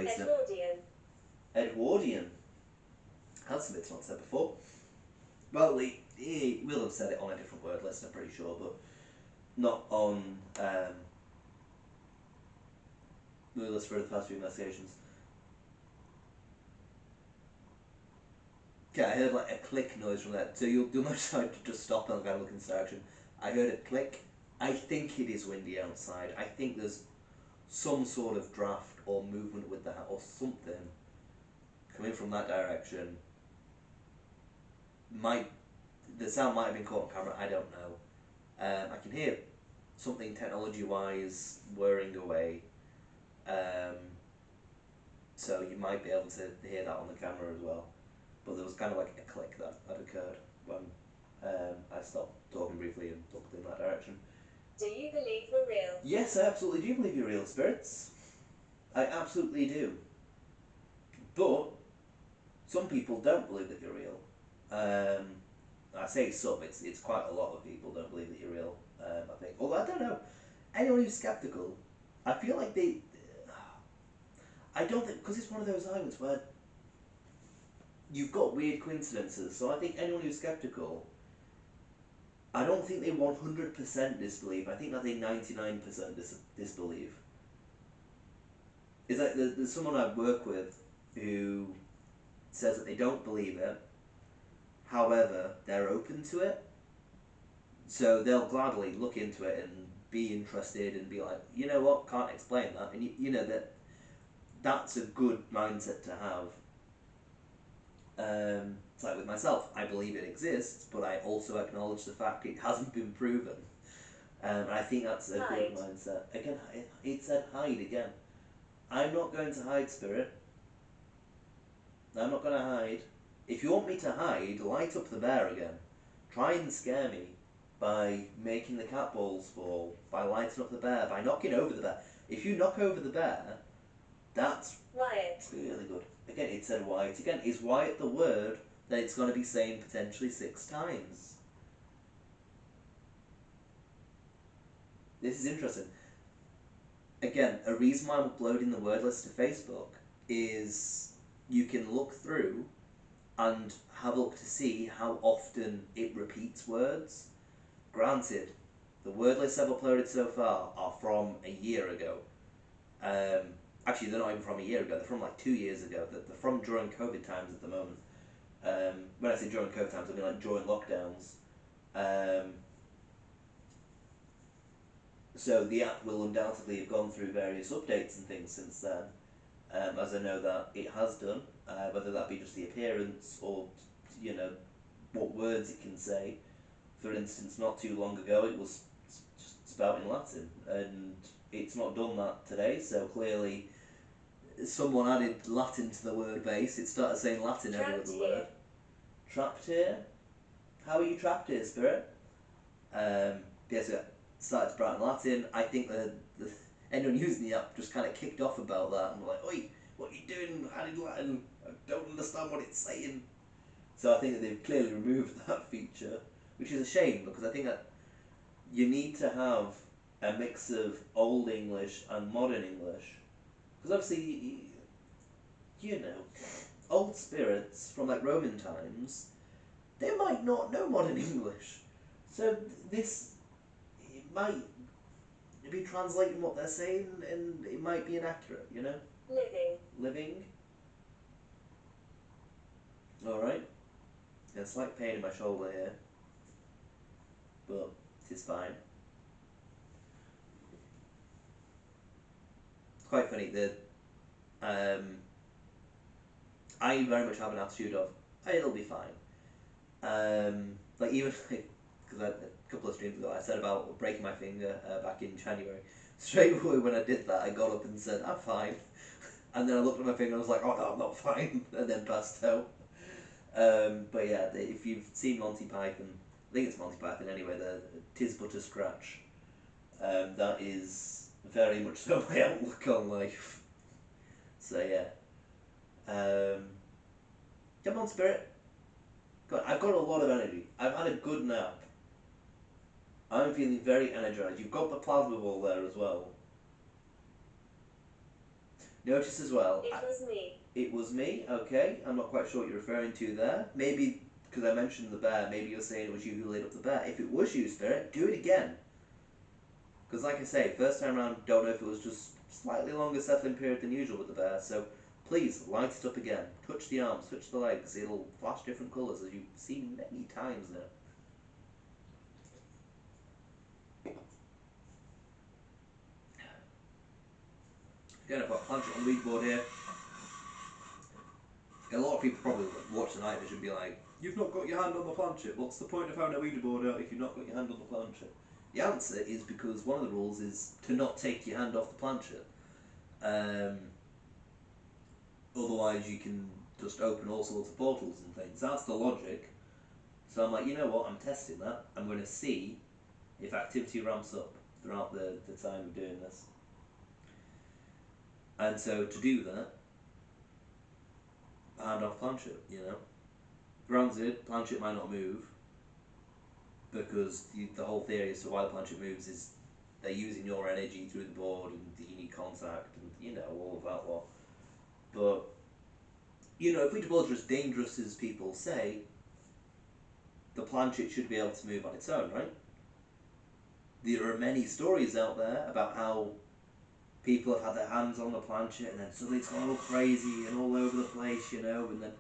place now. Edwardian. Edwardian. That's a bit not said before. Well, he will have said it on a different word list, I'm pretty sure, but not on the list for the past few investigations. Okay, I heard like a click noise from that. So you'll notice I just stop and kind of look in this direction. I heard a click. I think it is windy outside. I think there's some sort of draft or movement with the house or something coming from that direction. The sound might have been caught on camera, I don't know. I can hear something technology-wise whirring away. So you might be able to hear that on the camera as well. But there was kind of like a click that occurred when I stopped talking briefly and looked in that direction. Do you believe we're real? Yes, I absolutely do believe you're real, spirits. I absolutely do. But some people don't believe that you're real. I say some, it's quite a lot of people don't believe that you're real, I think. Although, I don't know, anyone who's sceptical, I feel like I don't think, because it's one of those islands where you've got weird coincidences, so I think anyone who's sceptical, I don't think they 100% disbelieve, I think that they 99% disbelieve. It's like there's someone I work with who says that they don't believe it, however, they're open to it. So they'll gladly look into it and be interested and be like, you know what, can't explain that. And you know that's a good mindset to have. It's like with myself, I believe it exists, but I also acknowledge the fact it hasn't been proven. I think that's a good mindset. Again, it said hide again. I'm not going to hide, Spirit. I'm not going to hide. If you want me to hide, light up the bear again. Try and scare me by making the cat balls fall, by lighting up the bear, by knocking over the bear. If you knock over the bear, that's Wyatt. Really good. Again, it said Wyatt. Again, is Wyatt the word that it's going to be saying potentially 6 times? This is interesting. Again, a reason why I'm uploading the word list to Facebook is you can look through and have a look to see how often it repeats words. Granted, the word lists I've uploaded so far are from a year ago. Actually, they're not even from a year ago, they're from like 2 years ago. They're from during COVID times at the moment. When I say during COVID times, I mean like during lockdowns. So the app will undoubtedly have gone through various updates and things since then, as I know that it has done, whether that be just the appearance or, you know, what words it can say. For instance, not too long ago it was just spouting Latin, and it's not done that today, so clearly someone added Latin to the word base. It started saying Latin every other word. Trapped here? How are you trapped here, Spirit? Yes, it started spouting Latin. I think anyone using the app just kind of kicked off about that and were like, oi, what are you doing? Added Latin? I don't understand what it's saying. So I think that they've clearly removed that feature, which is a shame, because I think that you need to have a mix of Old English and Modern English. Because obviously, you know, old spirits from like Roman times, they might not know Modern English. So this, it might be translating what they're saying and it might be inaccurate, you know? Living. Alright. A slight pain in my shoulder here, but it is fine. It's quite funny that I very much have an attitude of, hey, it'll be fine. Like even because a couple of streams ago I said about breaking my finger back in January. Straight away when I did that, I got up and said, I'm fine. And then I looked at my finger and I was like, oh no, I'm not fine. And then passed out. But yeah, if you've seen Monty Python, I think it's Monty Python anyway, the Tis But a Scratch. That is very much so my outlook on life. So yeah. Come on, Spirit. God, I've got a lot of energy. I've had a good nap. I'm feeling very energized. You've got the plasma ball there as well. Notice as well, It was me. it was me, okay. I'm not quite sure what you're referring to there. Maybe because I mentioned the bear, maybe you're saying it was you who lit up the bear. If it was you, Spirit, do it again. Because, like I say, first time around, don't know if it was just slightly longer settling period than usual with the bear. So please light it up again. Touch the arms, touch the legs. It'll flash different colours as you've seen many times now. Again, I've got a planchette on the Ouija board here. A lot of people probably watch the night vision and be like, "You've not got your hand on the planchette. What's the point of having a Ouija board out if you've not got your hand on the planchette?" The answer is because one of the rules is to not take your hand off the planchette. Otherwise, you can just open all sorts of portals and things. That's the logic. So I'm like, you know what? I'm testing that. I'm going to see if activity ramps up throughout the time of doing this. And so to do that, hand off planchette, you know. Granted, planchette might not move because the whole theory as to why the planchette moves is they're using your energy through the board and you need contact and, you know, all of that lot. But, you know, if Ouija boards are as dangerous as people say, the planchette should be able to move on its own, right? There are many stories out there about how people have had their hands on the planchette and then suddenly it's gone all crazy and all over the place, you know, and then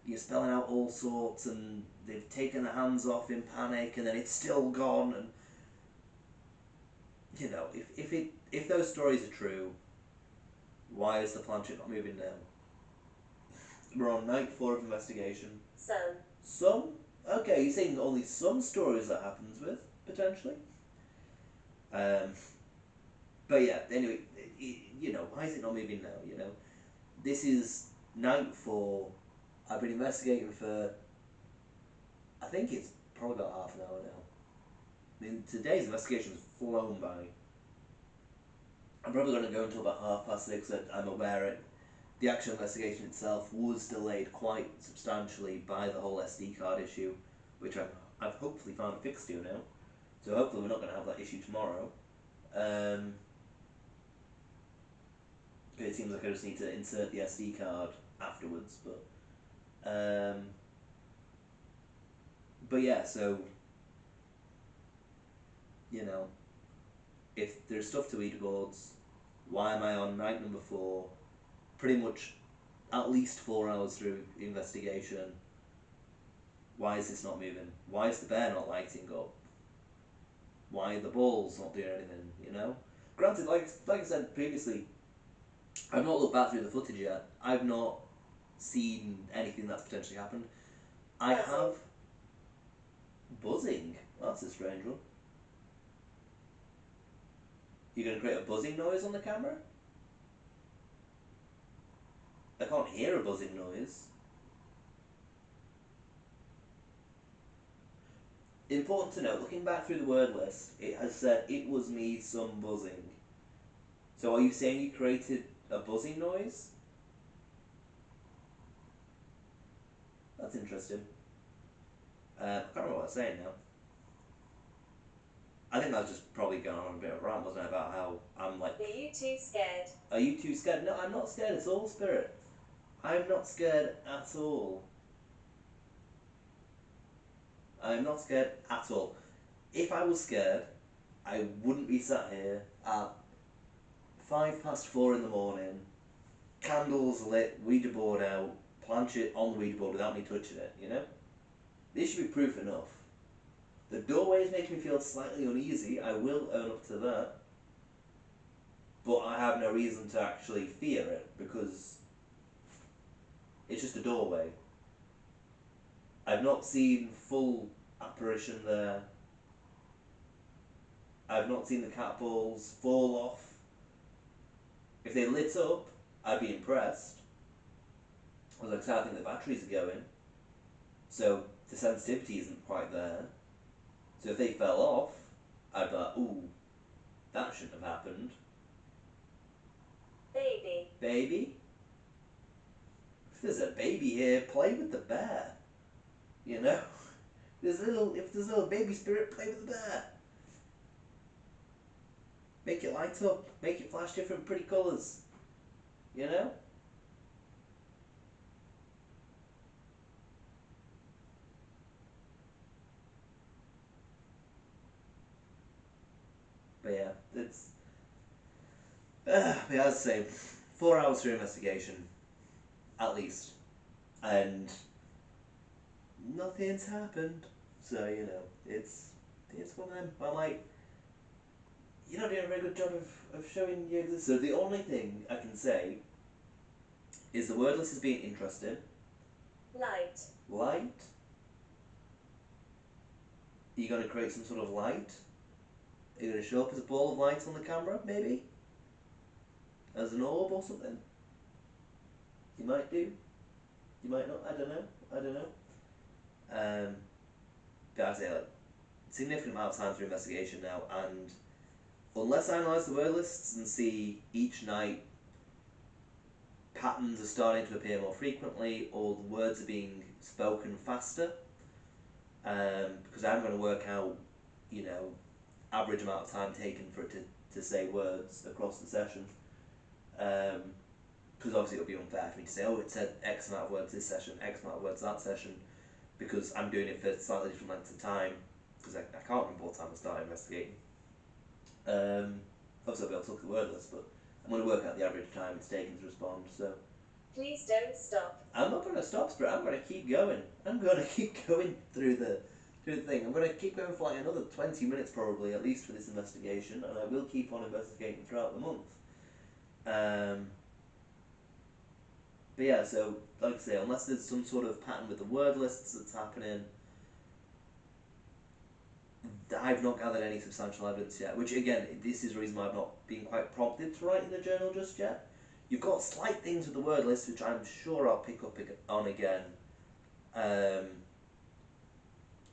you're spelling out all sorts and they've taken their hands off in panic and then it's still gone. And, you know, if those stories are true, why is the planchette not moving now? We're on night 4 of investigation. Some? Okay, you're saying only some stories that happens with, potentially? But yeah, anyway, you know, why is it not moving now, you know? This is night 4. I've been investigating for, I think it's probably about half an hour now. I mean, today's investigation has flown by. I'm probably going to go until about 6:30. I'm aware the actual investigation itself was delayed quite substantially by the whole SD card issue, which I've hopefully found a fix to now. So hopefully we're not going to have that issue tomorrow. It seems like I just need to insert the SD card afterwards, but yeah, so, you know, if there's stuff to Ouija boards, why am I on night number 4, pretty much at least 4 hours through investigation? Why is this not moving? Why is the bear not lighting up? Why are the balls not doing anything, you know? Granted, like I said previously, I've not looked back through the footage yet. I've not seen anything that's potentially happened. I have... Buzzing? That's a strange one. You're going to create a buzzing noise on the camera? I can't hear a buzzing noise. Important to note, looking back through the word list, it has said it was me some buzzing. So are you saying you created a buzzing noise? That's interesting. I can't remember what I was saying now. I think I was just probably going on a bit of a rant, wasn't I, about how I'm like... Are you too scared? Are you too scared? No, I'm not scared at all, Spirit. I'm not scared at all. I'm not scared at all. If I was scared, I wouldn't be sat here at 4:05 in the morning, candles lit, Ouija board out, planchette on the Ouija board without me touching it, you know? This should be proof enough. The doorways make me feel slightly uneasy, I will own up to that. But I have no reason to actually fear it, because it's just a doorway. I've not seen full apparition there. I've not seen the cat balls fall off. If they lit up, I'd be impressed. As I said, I think the batteries are going. So the sensitivity isn't quite there. So if they fell off, I'd be like, ooh, that shouldn't have happened. Baby. Baby? If there's a baby here, play with the bear. You know? If there's a little baby spirit, play with the bear. Make it light up. Make it flash different pretty colours. You know? But yeah, it's. But as I say, 4 hours for investigation, at least. And nothing's happened. So, it's one of them. I'm like, you're not doing a very good job of showing you this. So the only thing I can say is the word list is being interesting. Light. Light. Are you going to create some sort of light? Are you going to show up as a ball of light on the camera, maybe? As an orb or something? You might do. You might not. I don't know. I don't know. But I say, like, significant amount of time for investigation now, and unless I analyse the word lists and see each night patterns are starting to appear more frequently, or the words are being spoken faster, because I'm going to work out, average amount of time taken for it to say words across the session. Because obviously it'll be unfair for me to say, oh, it said X amount of words this session, X amount of words that session, because I'm doing it for slightly different lengths of time, because I can't remember what time I started investigating. Obviously I'll be able to look at the word list, but I'm going to work out the average time it's taken to respond, so. Please don't stop. I'm not going to stop, Spirit. I'm going to keep going. I'm going to keep going through the thing. I'm going to keep going for like another 20 minutes probably, at least for this investigation, and I will keep on investigating throughout the month. But yeah, so like I say, unless there's some sort of pattern with the word lists that's happening, I've not gathered any substantial evidence yet. Which again, this is the reason why I've not been quite prompted to write in the journal just yet. You've got slight things with the word list, which I'm sure I'll pick up on again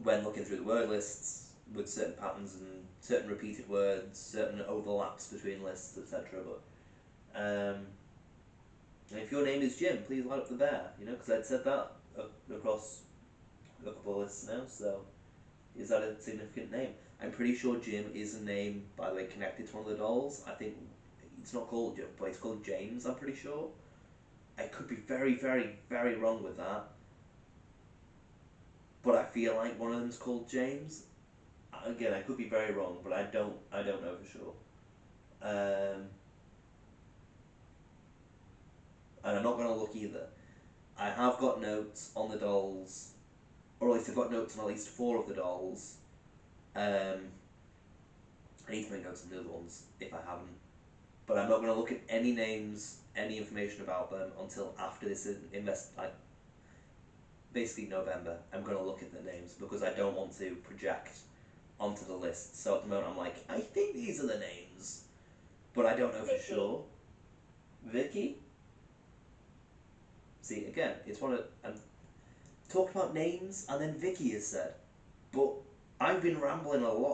when looking through the word lists with certain patterns and certain repeated words, certain overlaps between lists, etc. But if your name is Jim, please light up the bear. Because I'd said that across a couple of lists now. So is that a significant name? I'm pretty sure Jim is a name, by the way, connected to one of the dolls. I think it's not called Jim, but it's called James. I'm pretty sure. I could be very, very, very wrong with that, but I feel like one of them's called James. Again, I could be very wrong, but I don't know for sure. And I'm not going to look either. I have got notes on the dolls, or at least I've got notes on at least 4 of the dolls. I need to make notes on the other ones if I haven't. But I'm not going to look at any names, any information about them until after this basically November. I'm going to look at the names because I don't want to project onto the list. So at the moment I'm like, I think these are the names, but I don't know for sure. Vicky? See, again, it's one of... I'm talking about names and then Vicky is said. But I've been rambling a lot